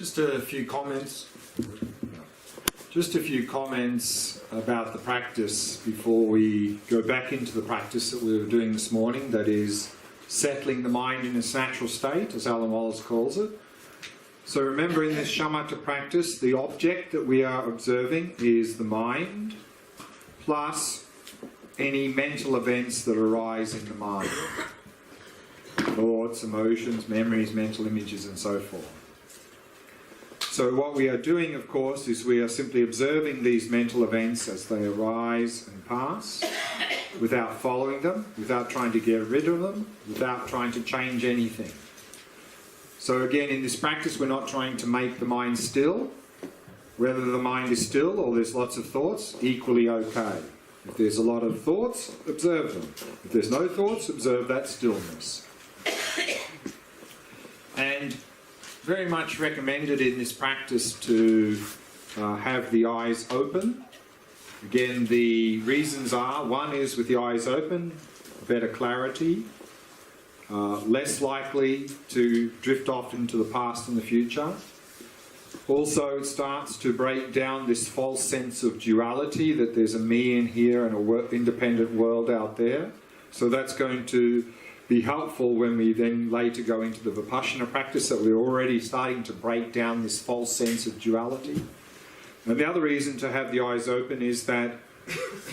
Just a few comments. Just a few comments about the practice before we go back into the practice that we were doing this morning, that is settling the mind in its natural state, as Alan Wallace calls it. So remember, in this Shamatha practice, the object that we are observing is the mind, plus any mental events that arise in the mind. Thoughts, emotions, memories, mental images, and so forth. So what we are doing, of course, is we are simply observing these mental events as they arise and pass, without following them, without trying to get rid of them, without trying to change anything. So again, in this practice, we're not trying to make the mind still. Whether the mind is still or there's lots of thoughts, equally okay. If there's a lot of thoughts, observe them. If there's no thoughts, observe that stillness. And very much recommended in this practice to have the eyes open. Again, the reasons are, one is with the eyes open, better clarity, less likely to drift off into the past and the future. Also, it starts to break down this false sense of duality, that there's a me in here and an independent world out there. So that's going to be helpful when we then later go into the Vipassana practice, that we're already starting to break down this false sense of duality. And the other reason to have the eyes open is that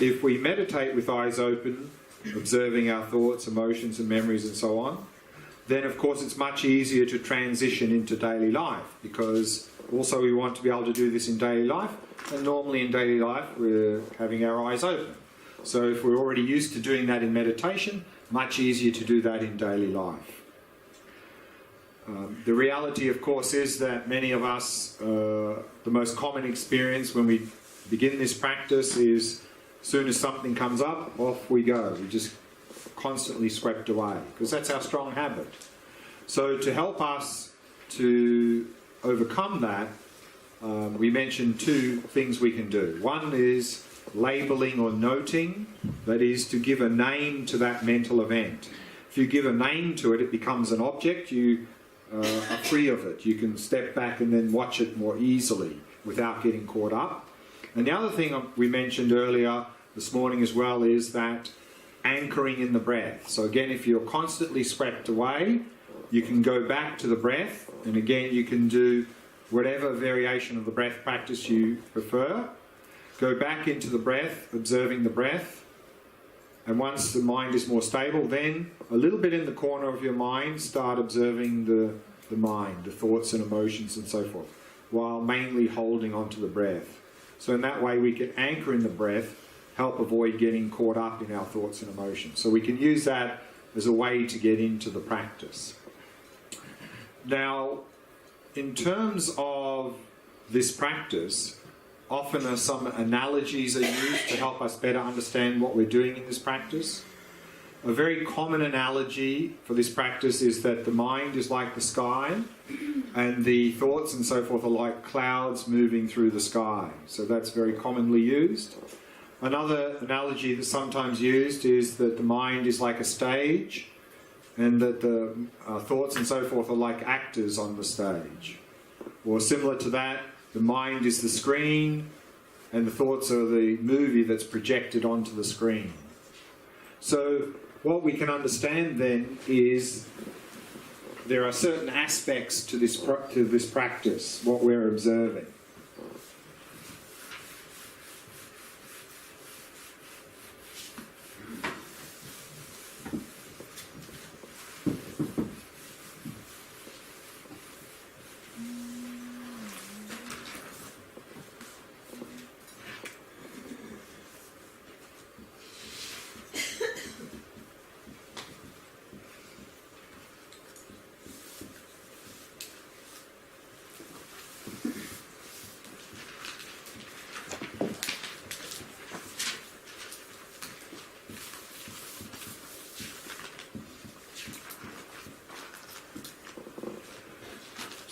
if we meditate with eyes open, observing our thoughts, emotions and memories and so on, then of course it's much easier to transition into daily life, because also we want to be able to do this in daily life, and normally in daily life we're having our eyes open. So if we're already used to doing that in meditation, much easier to do that in daily life. The reality, of course, is that many of us, the most common experience when we begin this practice is, as soon as something comes up, off we go. We just constantly swept away, because that's our strong habit. So to help us to overcome that, we mentioned two things we can do. One is labelling or noting, that is to give a name to that mental event. If you give a name to it, it becomes an object. You are free of it. You can step back and then watch it more easily without getting caught up. And the other thing we mentioned earlier this morning as well is that anchoring in the breath. So again, if you're constantly swept away, you can go back to the breath, and again you can do whatever variation of the breath practice you prefer. Go back into the breath, observing the breath, and once the mind is more stable, then a little bit in the corner of your mind, start observing the mind, the thoughts and emotions and so forth, while mainly holding onto the breath. So in that way we can anchor in the breath, help avoid getting caught up in our thoughts and emotions. So we can use that as a way to get into the practice. Now, in terms of this practice, often some analogies are used to help us better understand what we're doing in this practice. A very common analogy for this practice is that the mind is like the sky, and the thoughts and so forth are like clouds moving through the sky. So that's very commonly used. Another analogy that's sometimes used is that the mind is like a stage, and that the thoughts and so forth are like actors on the stage. Or similar to that, the mind is the screen, and the thoughts are the movie that's projected onto the screen. So what we can understand then is there are certain aspects to this practice, what we're observing.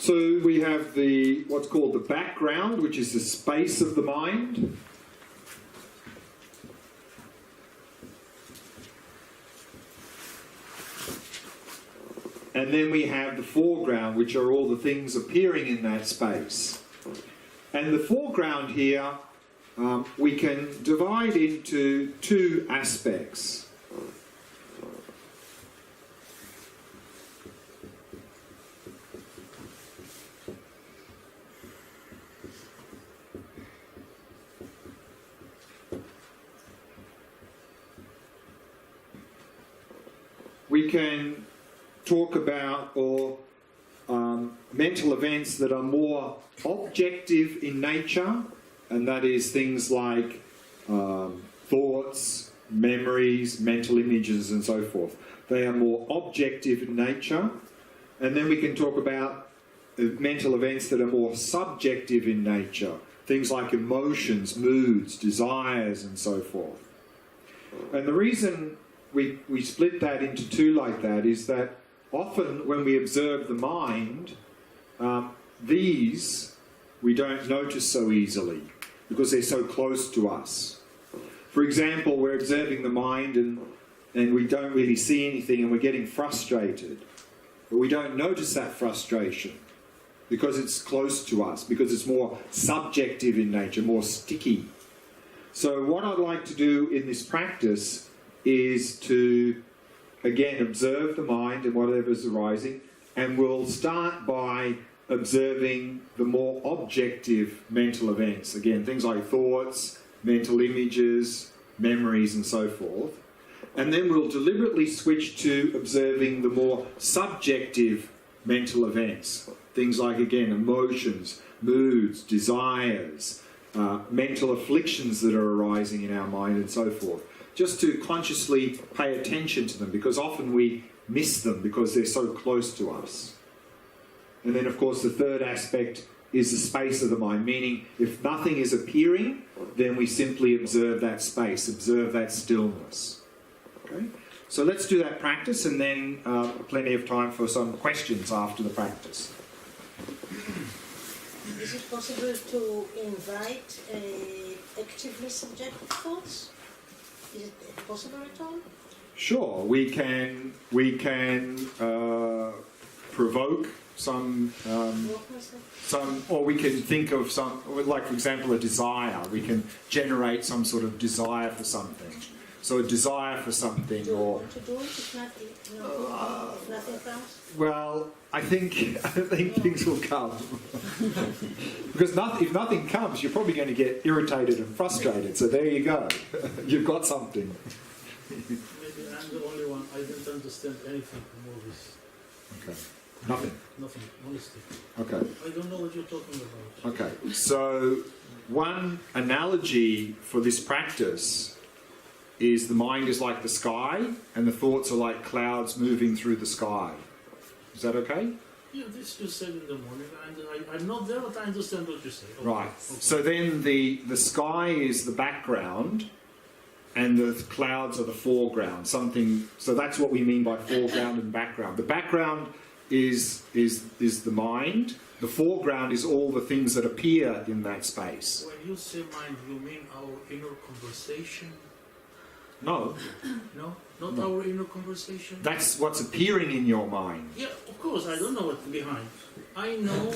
So we have what's called the background, which is the space of the mind. And then we have the foreground, which are all the things appearing in that space. And the foreground here, we can divide into two aspects. We can talk about mental events that are more objective in nature, and that is things like thoughts, memories, mental images, and so forth. They are more objective in nature. And then we can talk about mental events that are more subjective in nature, things like emotions, moods, desires, and so forth. And the reason we split that into two like that is that often when we observe the mind, these we don't notice so easily because they're so close to us. For example, we're observing the mind and we don't really see anything and we're getting frustrated. But we don't notice that frustration because it's close to us, because it's more subjective in nature, more sticky. So what I'd like to do in this practice is to, again, observe the mind and whatever's arising, and we'll start by observing the more objective mental events. Again, things like thoughts, mental images, memories, and so forth. And then we'll deliberately switch to observing the more subjective mental events. Things like, again, emotions, moods, desires, mental afflictions that are arising in our mind, and so forth. Just to consciously pay attention to them, because often we miss them because they're so close to us. And then, of course, the third aspect is the space of the mind, meaning if nothing is appearing, then we simply observe that space, observe that stillness. Okay? So let's do that practice, and then plenty of time for some questions after the practice. Is it possible to invite actively subjective thoughts? Is it possible at all? Sure, we can provoke some, or we can think of some, like for example a desire. We can generate some sort of desire for something. So a desire for something, do you or want to do it if nothing comes? Well, I think things will come because if nothing comes, you're probably going to get irritated and frustrated. So there you go, you've got something. Maybe I'm the only one. I didn't understand anything from all this. Okay, nothing. Nothing, honestly. Okay. I don't know what you're talking about. Okay. So one analogy for this practice is the mind is like the sky, and the thoughts are like clouds moving through the sky. Is that okay? Yeah, this you said in the morning, and I'm not there, but I understand what you say. Okay. Right. Okay. So then the sky is the background, and the clouds are the foreground. So that's what we mean by foreground and background. The background is the mind. The foreground is all the things that appear in that space. When you say mind, you mean our inner conversation? No. No? Not our inner conversation? That's what's appearing in your mind. Yeah, of course, I don't know what's behind. I know,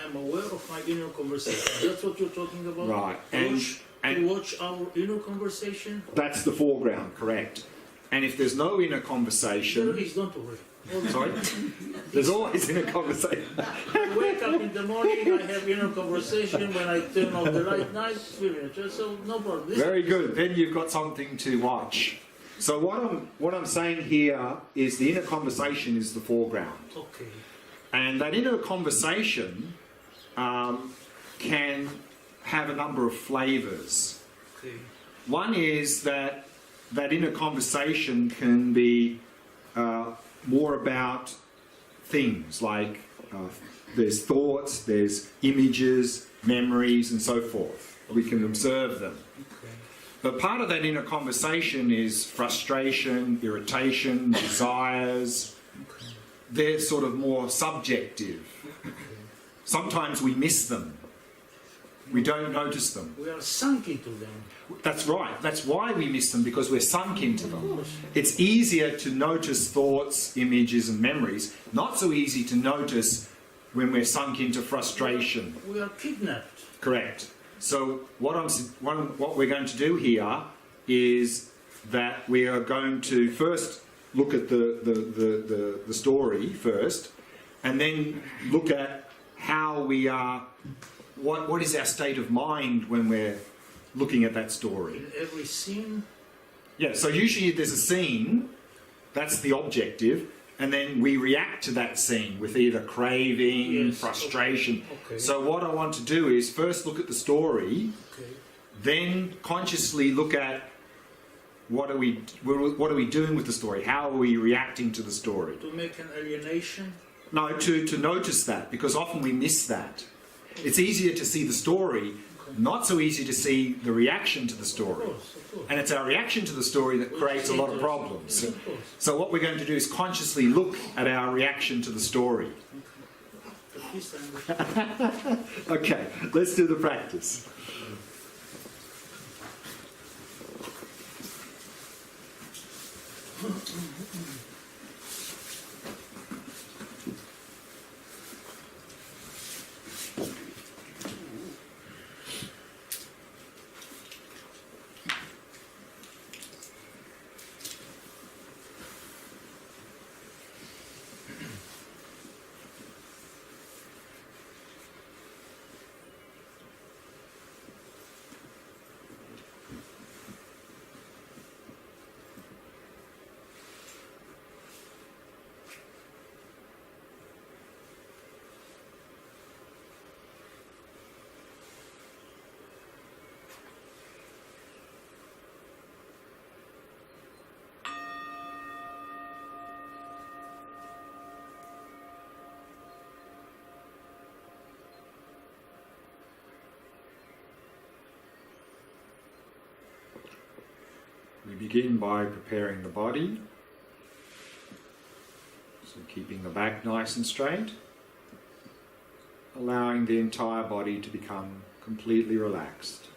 I'm aware of my inner conversation. That's what you're talking about? Right. To watch our inner conversation? That's the foreground, correct. And if there's no inner conversation... There is, don't worry. Sorry? There's always inner conversation. I wake up in the morning, I have inner conversation. When I turn off the light, night, so no problem. Very good. Then you've got something to watch. So what I'm saying here is the inner conversation is the foreground. Okay. And that inner conversation can have a number of flavours. Okay. One is that inner conversation can be more about things like there's thoughts, there's images, memories, and so forth. We can observe them. Okay. But part of that inner conversation is frustration, irritation, desires. Okay. They're sort of more subjective. Okay. Sometimes we miss them. We don't notice them. We are sunk into them. That's right. That's why we miss them, because we're sunk into Of them. course. It's easier to notice thoughts, images and memories. Not so easy to notice when we're sunk into frustration. We are kidnapped. Correct. So what we're going to do here is that we are going to first look at the story first, and then look at how we are, what is our state of mind when we're looking at that story. In every scene, Yeah, so usually there's a scene, that's the objective, and then we react to that scene with either craving, Yes, frustration. okay. So what I want to do is first look at the story, okay, then consciously look at what are we doing with the story? How are we reacting to the story? to make an alienation. No, to notice that, because often we miss that. It's easier to see the story, not so easy to see the reaction to the Of story. course, of course. And it's our reaction to the story that Which creates a is lot of interesting. problems. Yes, of course. So what we're going to do is consciously look at our reaction to the story. But this time, Okay, let's do the practice. We begin by preparing the body, so keeping the back nice and straight, allowing the entire body to become completely relaxed.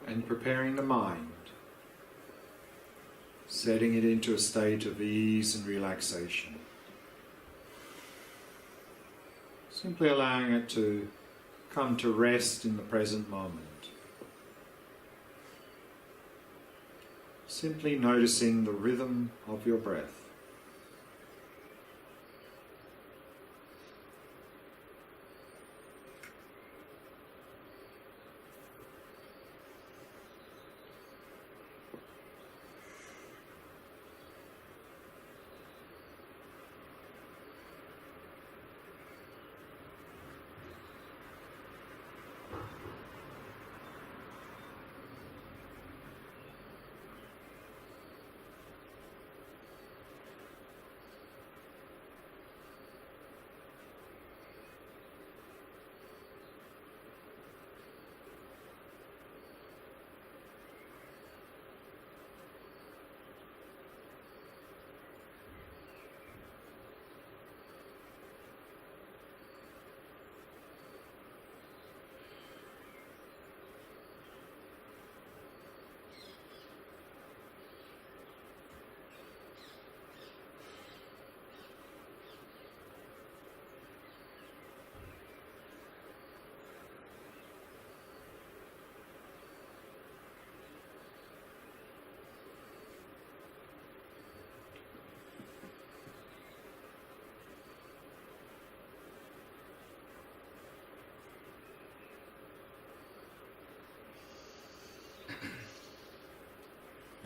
And preparing the mind, setting it into a state of ease and relaxation. Simply allowing it to come to rest in the present moment. Simply noticing the rhythm of your breath.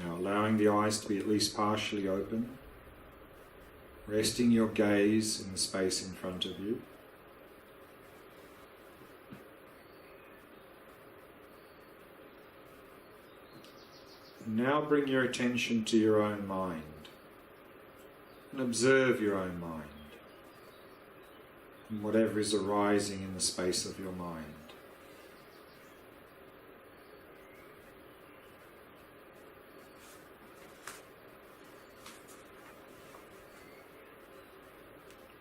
Now allowing the eyes to be at least partially open, resting your gaze in the space in front of you. Now bring your attention to your own mind and observe your own mind and whatever is arising in the space of your mind.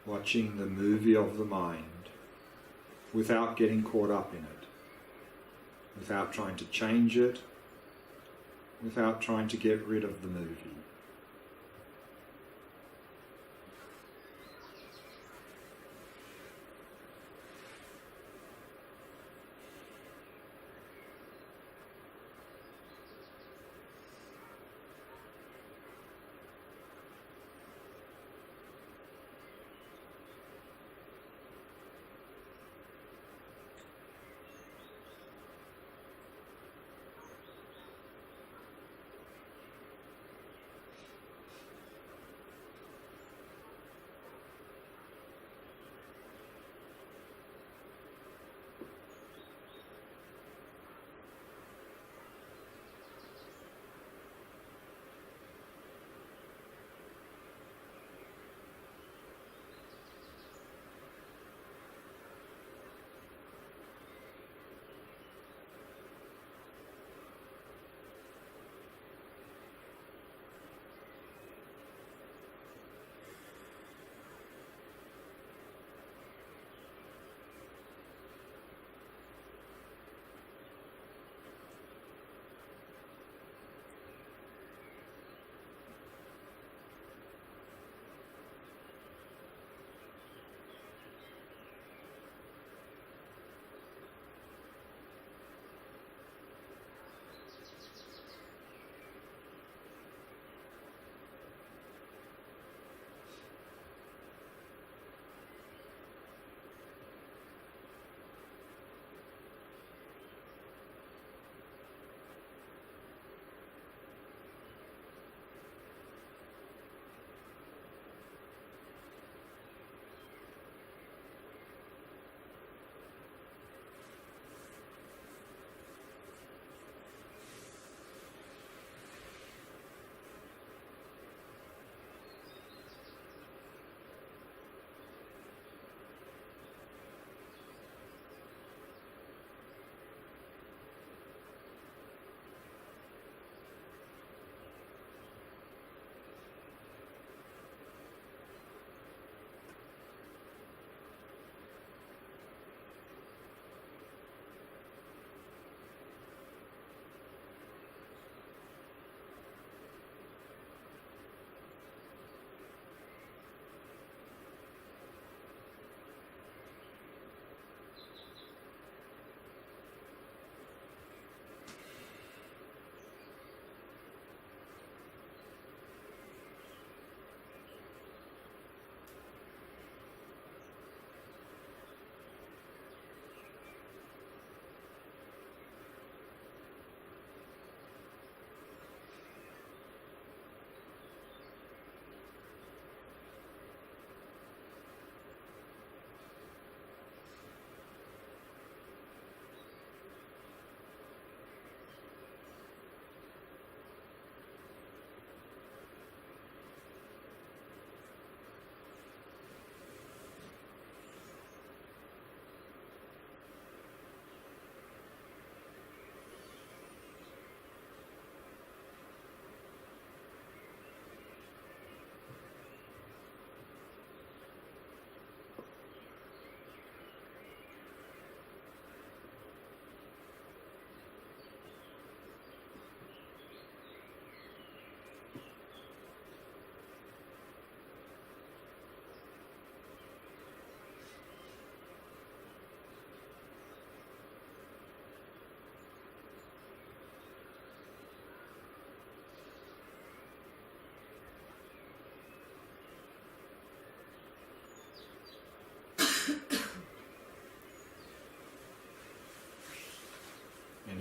Watching the movie of the mind without getting caught up in it, without trying to change it, without trying to get rid of the movie.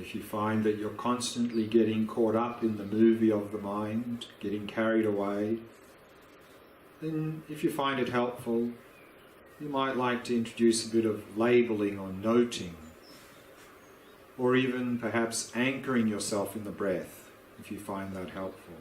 If you find that you're constantly getting caught up in the movie of the mind, getting carried away, then if you find it helpful, you might like to introduce a bit of labeling or noting, or even perhaps anchoring yourself in the breath if you find that helpful.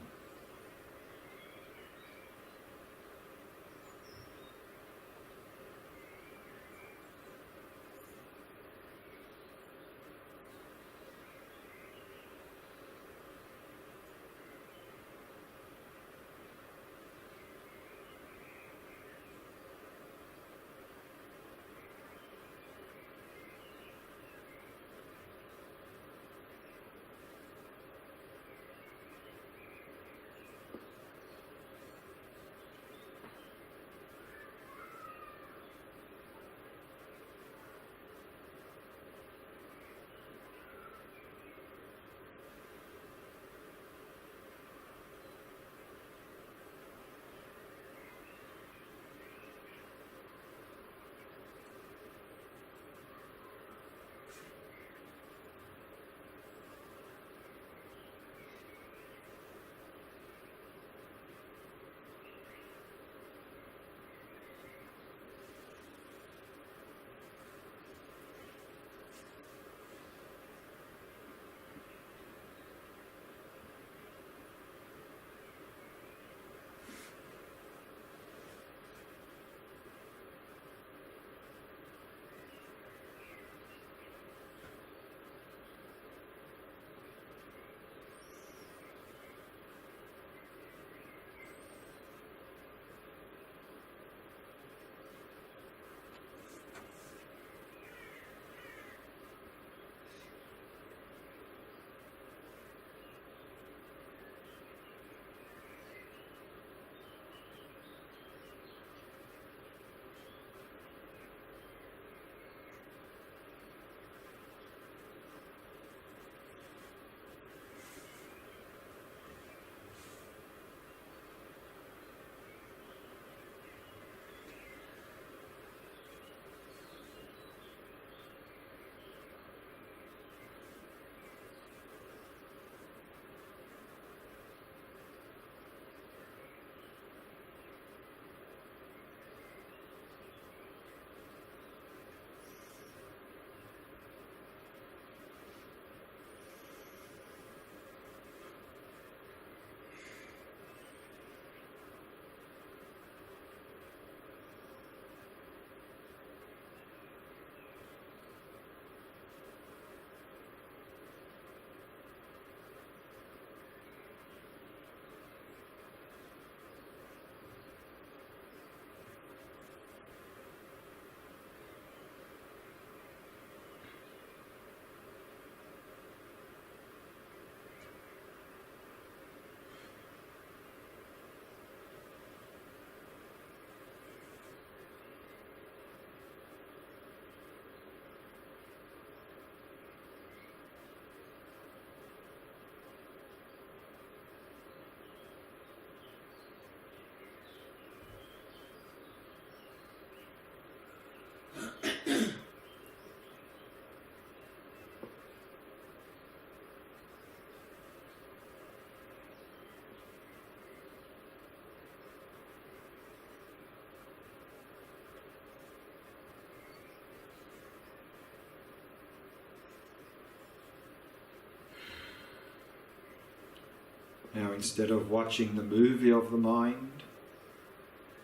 Now, instead of watching the movie of the mind,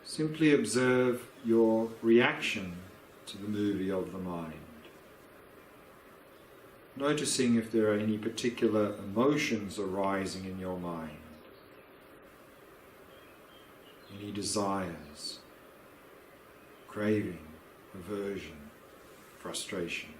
simply observe your reaction to the movie of the mind. Noticing if there are any particular emotions arising in your mind, any desires, craving, aversion, frustration.